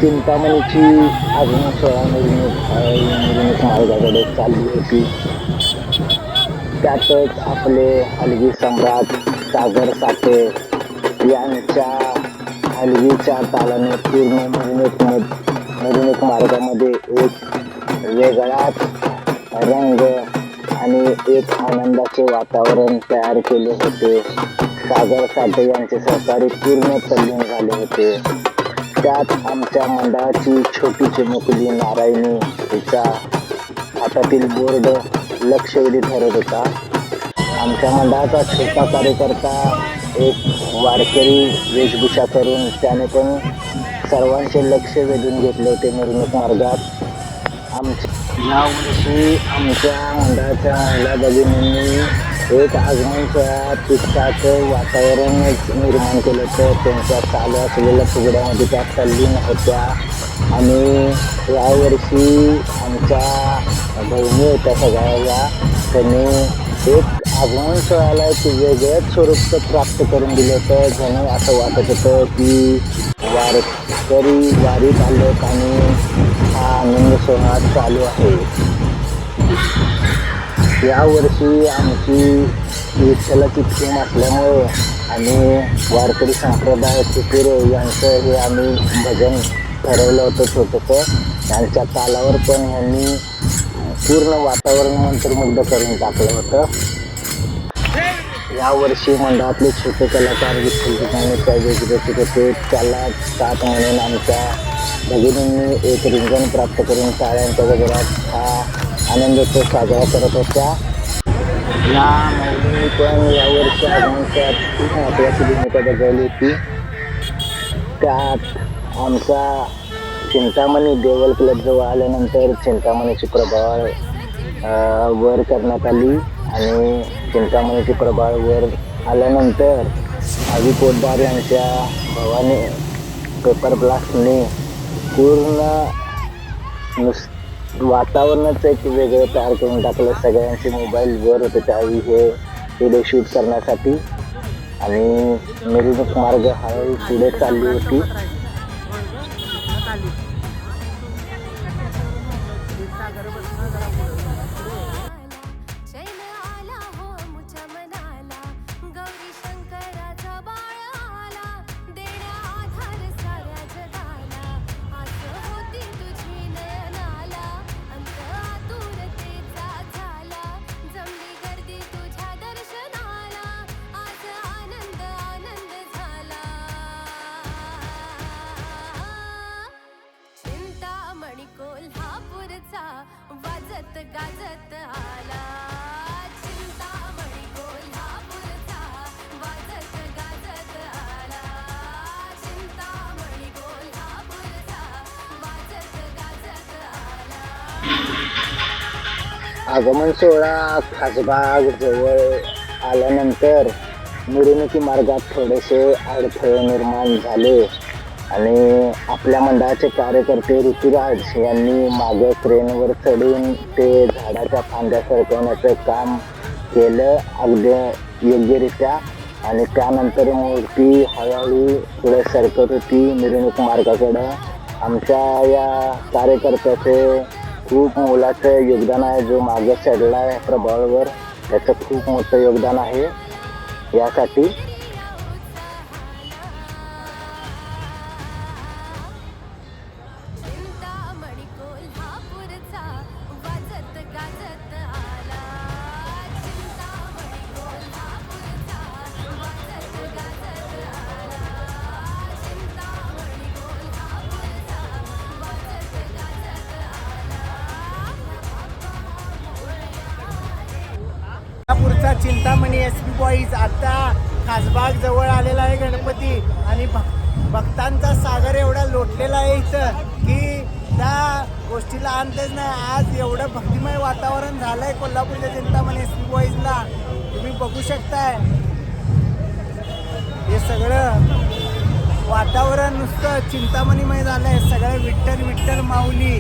चिंतामणीची अजून सोळा मिरवणूक मार्गाकडे चालली होती. त्यातच आपले हलगी सम्राट सागर साठे यांच्या हलगीच्या तालाने पूर्ण मिरवणूक मार्गामध्ये एक वेगळाच रंग आणि एक आनंदाचे वातावरण तयार केले होते. सागर साठे यांचे सहकारी पूर्ण तल्लीन झाले होते. त्यात आमच्या मंडळाची छोटी चिमुकली नारायणी तिचा हातातील बोर्ड लक्षवेधी ठरत होता. आमच्या मंडळाचा छोटा कार्यकर्ता एक वारकरी वेशभूषा करून त्याने पण सर्वांचे लक्ष वेधून घेतले होते मिरवणूक मार्गात. यावर्षी आमच्या मंडळाच्या महिला भगिनींनी एक आगमन सोहळा तितकाचं वातावरणच निर्माण केलं होतं. त्यांच्या चालू असलेल्या फुगड्यामध्ये त्या तल्लीन होत्या. आणि यावर्षी आमच्या बहिणी होत्या सगळ्या, त्यांनी एक आगमन सोहळ्याला एक वेगळंच स्वरूप प्राप्त करून दिलं होतं. जणू असं वाटत होतं की वारकरी वारीत आलेत आणि हा आनंद सोहळा चालू आहे. यावर्षी आमची विठ्ठलाची थीम असल्यामुळे आणि वारकरी संप्रदाय तुकुरे यांचं हे आम्ही भजन ठरवलं होतं छोटंसं. त्यांच्या तालावर पण यांनी पूर्ण वातावरण मंत्रमुग्ध करून टाकलं होतं. यावर्षी मंडळातले छोटे कलाकार विठ्ठल त्या वेगवेगळे होते. त्याला साथ म्हणून आमच्या भगिनींनी एक रिंगण प्राप्त करून टाळ्यांच्या गजरात हा आनंदोत्सव साजरा करत होत्या. या महिलांनी पण यावर्षी आगमनात खूप महत्त्वाची भूमिका बजावली होती. त्यात आमचा चिंतामणी देवल क्लब जवळ आल्यानंतर चिंतामणीची प्रभाळ वर करण्यात आली आणि चिंतामणीची प्रभाळ वर आल्यानंतर अभि पोतदार यांच्या भावाने पेपर ब्लास्टने पूर्ण वातावरणच एक वेगळं तयार करून टाकलं. सगळ्यांचे मोबाईल वर होते त्यावेळी हे व्हिडिओ शूट करण्यासाठी. आणि मिरवणूक मार्ग हळूहळू पुढे चालली होती. वाजत गाजत आला चिंतामणी कोल्हापूरचा, वाजत गाजत आला चिंतामणी कोल्हापूरचा, वाजत गाजत आला. आगमन सोहळा खासबाग जवळ आल्यानंतर मिरवणुकी मार्गात थोडेसे अडथळे निर्माण झाले आणि आपल्या मंडळाचे कार्यकर्ते ऋतुराज यांनी मागे क्रेनवर चढून ते झाडाच्या फांद्या सरकवण्याचं काम केलं अगदी योग्यरित्या. आणि त्यानंतर मूर्ती हळूहळू पुढे सरकत होती मिरवणूक मार्गाकडं. आमच्या या कार्यकर्त्याचे खूप मोलाचं योगदान आहे. जो मागे चढला आहे प्रभाळवर त्याचं खूप मोठं योगदान आहे. यासाठी पुढचा चिंतामणी SP बॉईज आता खासबाग जवळ आलेला आहे गणपती. आणि भक्तांचा सागर एवढा लोटलेला आहे इथं की त्या गोष्टीला अंतच नाही. आज एवढं भक्तिमय वातावरण झालंय कोल्हापूरच्या चिंतामणी SP बॉईजला. तुम्ही बघू शकताय हे सगळं वातावरण नुसतं चिंतामणीमय झालंय. सगळं विठ्ठल विठ्ठल माऊली.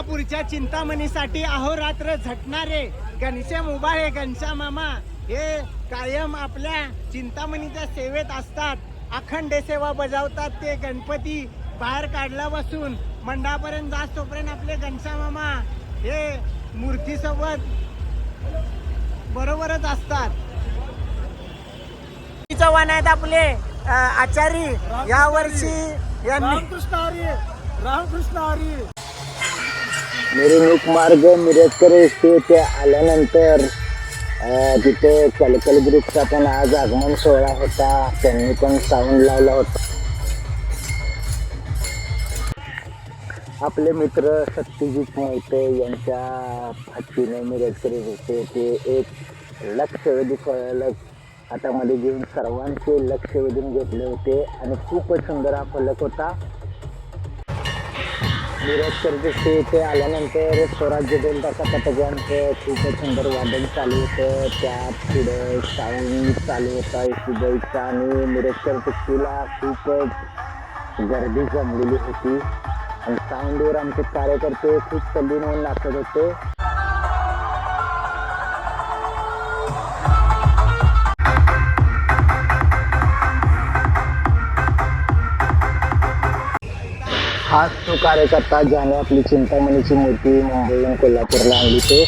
पुढच्या चिंतामणीसाठी अहोरात्र झटणारे घनश्याम उभाळे घनश्याम मामा हे कायम आपल्या चिंतामणीच्या सेवेत असतात. अखंड सेवा बजावतात ते गणपती बाहेर काढला बसून मंडळापर्यंत जास्त तोपर्यंत आपले घनश्याम मामा हे मूर्तीसोबत बरोबरच असतात. चव्हाण आहेत आपले आचारी या वर्षी रामकृष्ण हरी रामकृष्ण हरी. मिरवणूक मार्ग मिरजकर एसटी येथे आल्यानंतर तिथे कलकल ग्रुपचा पण आज आगमन सोहळा होता. त्यांनी पण साऊंड लावला होता. आपले मित्र सत्यजित मोहिते यांच्या हातीने मिरजकर येथे एक लक्षवेधी फलक हातामध्ये घेऊन सर्वांचे लक्ष वेधून घेतले होते आणि खूपच सुंदर हा फलक होता. मिरजकर येथे आल्यानंतर स्वराज्य ढोलताचा पथकांचं खूपच सुंदर वादन चालू होतं. त्यात पुढे साऊंड चालू होता एसीबाईचा आणि मिरजकर कुस्तीला खूपच गर्दी जमलेली होती आणि साऊंडवर आमचे कार्यकर्ते खूप तल्लीन होऊन नाचत होते. हाच तो कार्यकर्ता ज्याने आपली चिंतामणीची मूर्ती मुंबईहून कोल्हापूरला आणली ते.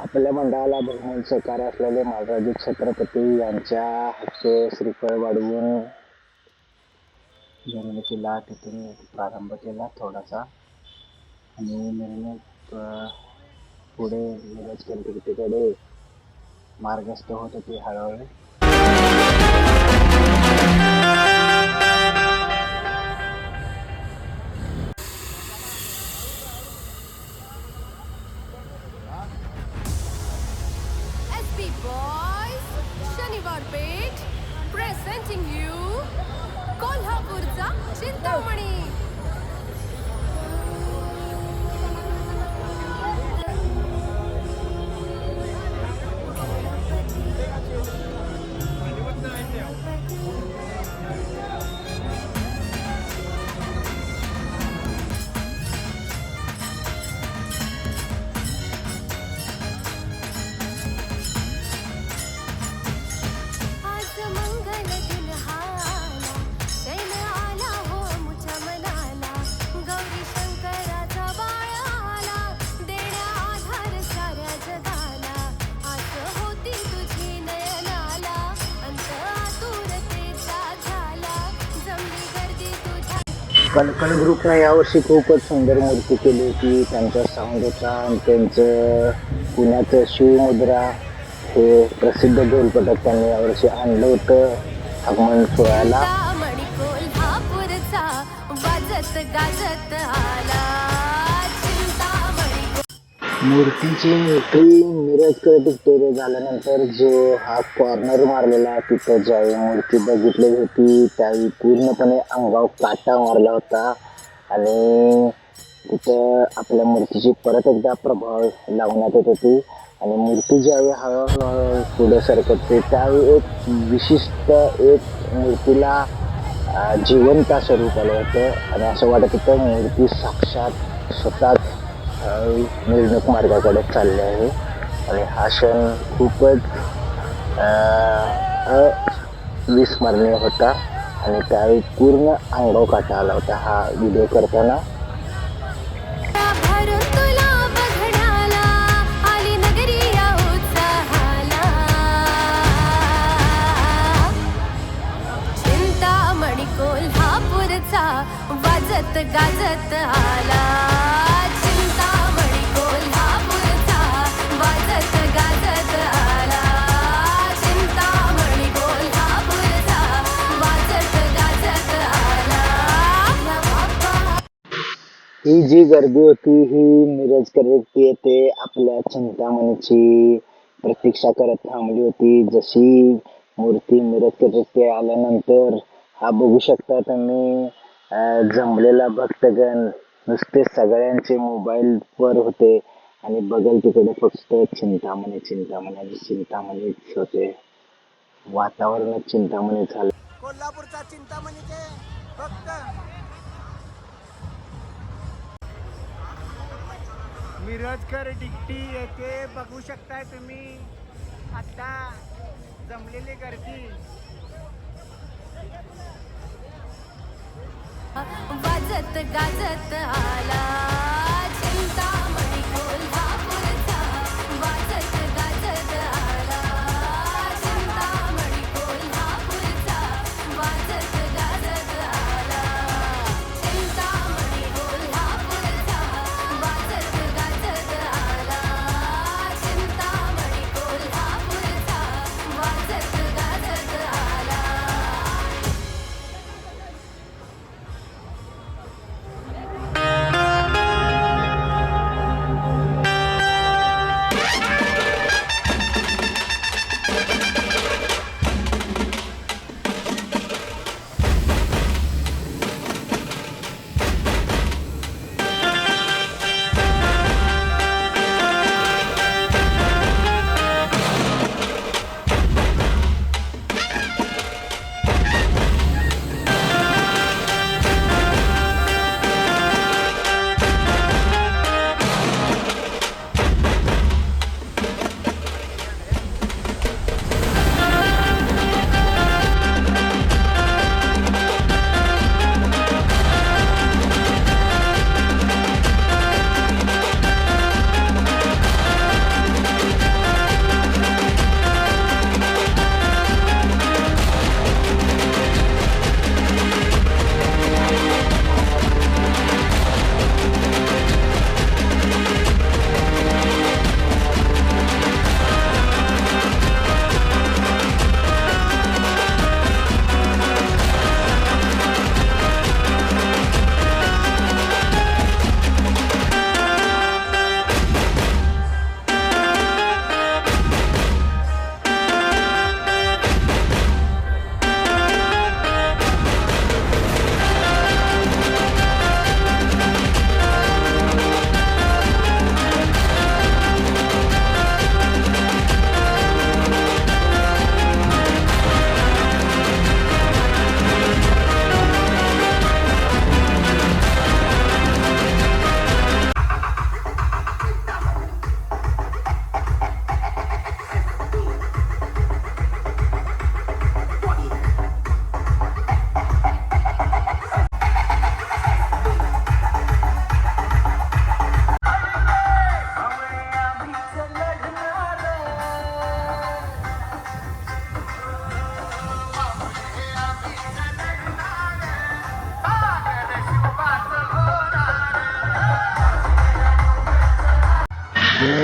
आपल्या मंडळाला बहुमान सहकार्य असलेले महाराज छत्रपती यांच्या हस्ते श्रीफळ वाढवून मिरवणुकीला तिथून प्रारंभ केला थोडासा आणि मिरवणूक पुढे मिरजकर कीर्तीकडे मार्गस्थ होत होती हळूहळू. SB Boys शनिवार पेठ प्रेझेंटिंग यू कोल्हापूरचा चिंतामणी. आज मंगल दिन आला, चैन आला हो मुझ्या मनाला, गौरी शंकराचा बाळ आला, देण्या आधार साऱ्या जगाला, आज होती तुझी नयनाला, अंत आतुरतेचा झाला, जमली गर्दी तुझ्या. कलकल ग्रुपने यावर्षी खूपच सुंदर मूर्ती केली होती. त्यांचा साऊंड होता आणि त्यांचं पुण्याचं शिवमुद्रा हे प्रसिद्ध ढोलपथक त्यांनी यावर्षी आणलं होतं आगमन सोहळ्याला. चिंतामणी कोल्हापूरचा वाजत गाजत आला, चिंतामणी. मूर्तीची एंट्री मिरजकर डिक्टेरिया झाल्यानंतर जो हा कॉर्नर मारलेला तिथं ज्यावेळी मूर्ती बघितली होती त्यावेळी पूर्णपणे अंगावर काटा मारला होता आणि तिथं आपल्या मूर्तीची परत एकदा प्रभाव लावण्यात येत होती आणि मूर्ती ज्यावेळी हळूहळू पुढे सरकते त्यावेळी एक विशिष्ट एक मूर्तीला जिवंत स्वरूप आलं होतं आणि असं वाटत होतं मूर्ती साक्षात स्वतःच मिरवणूक मार्गाकडे चालले आहे आणि हा क्षण खूपच अविस्मरणीय होता आणि त्यावेळी पूर्ण अंगावर काटा आला होता हा व्हिडिओ करताना. भरून तुला बघण्याला आली नगरी या उत्साहाला, चिंतामणी कोल्हापूरचा वाजत गाजत आला, चिंतामणी कोल्हापूरचा वाजत गाजत आला, चिंतामणी कोल्हापूरचा वाजत गाजत आला. ही जी गर्दी होती ही मिरजकर व्यक्ती येथे आपल्या चिंतामणीची प्रतीक्षा करत थांबली होती. जशी मूर्ती मिरजकर व्यक्ती आल्यानंतर हा बघू शकता तुम्ही जमलेला भक्तगण नुसते सगळ्यांचे मोबाईल वर होते आणि बगल तिकडे फक्त चिंतामणी चिंतामणी आणि चिंतामणीच होते. वातावरणात चिंतामणी झालं. कोल्हापूरचा चिंतामणीचे भक्त मिरजकर डिक्टी येथे बघू शकताय तुम्ही आता जमलेली गर्दी. वाजत गाजत आला चिंतामणी कोल्हापूरचा वाजत गाजत आला चिंतामणी कोल्हापूरचा वाजत गाजत आला चिंतामणी कोल्हापूरचा वाजत गाजत आला चिंतामणी कोल्हापूरचा वाजत गाजत आला.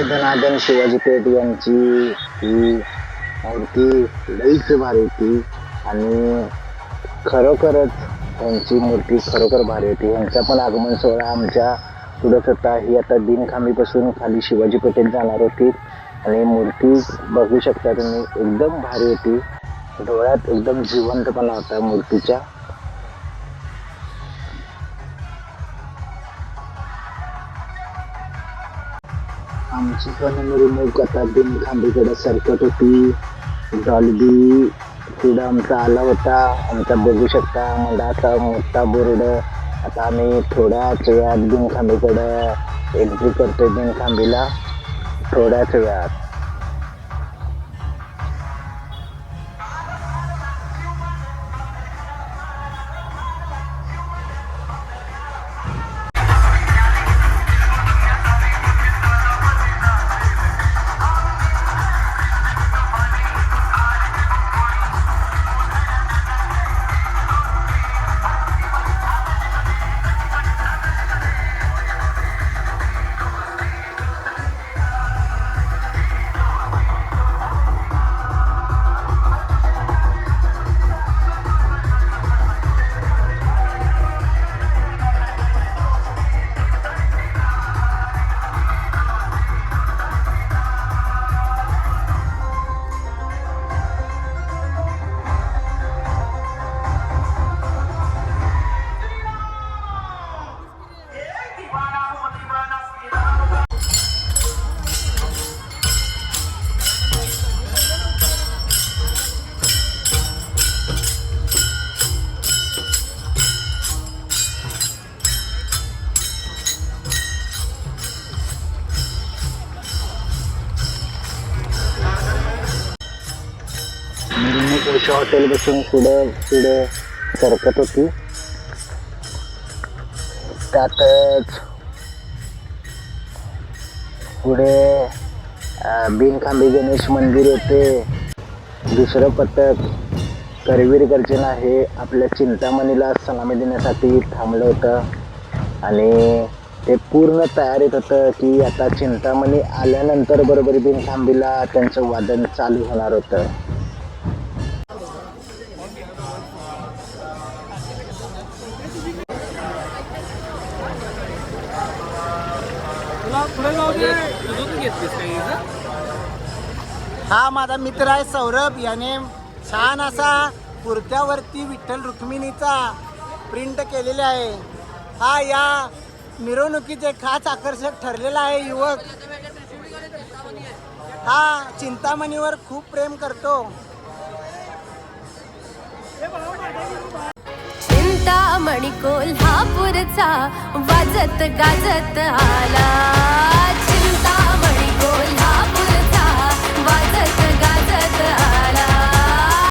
धनाधन शिवाजी पेठ यांची ही मूर्ती लईच भारी होती आणि खरोखरच त्यांची मूर्ती खरोखर भारी होती. यांचा पण आगमन सोहळा आमच्या पुढंच होता. ही आता दिनखांबीपासून खाली शिवाजी पेठेत जाणार होती आणि मूर्ती बघू शकता तुम्ही एकदम भारी होती. डोळ्यात एकदम जिवंतपणा होता मूर्तीच्या. आमची पण मिरवणूक आता दिनखांबीकडे सरकत होती. डॉल्बी पुढं आमचा आला होता. आमचा बघू शकता मंडळाचा मोठा बोर्ड. आता आम्ही थोड्याच वेळात दिनखांबीकडं एंट्री करतोय. दिनखांबीला थोड्याच वेळात. उषा हॉटेल बसून पुढे सरकत होती. त्यातच पुढे बिनखांबी गणेश मंदिर होते. दुसरं पथक करवीर गर्जना हे आपल्या चिंतामणीला सलामी देण्यासाठी थांबलं होतं आणि ते पूर्ण तयारीत होतं की आता चिंतामणी आल्यानंतर बरोबर बिनखांबीला त्यांचं वादन चालू होणार होतं. हा माझा मित्र आहे सौरभ. याने छान असा कुर्त्यावरती विठ्ठल रुक्मिणीचा प्रिंट केलेला आहे. हा या मिरवणुकीचे खास आकर्षक ठरलेला आहे. युवक हा चिंतामणीवर खूप प्रेम करतो. चिंतामणी कोल्हापूरचा वाजत गाजत आला.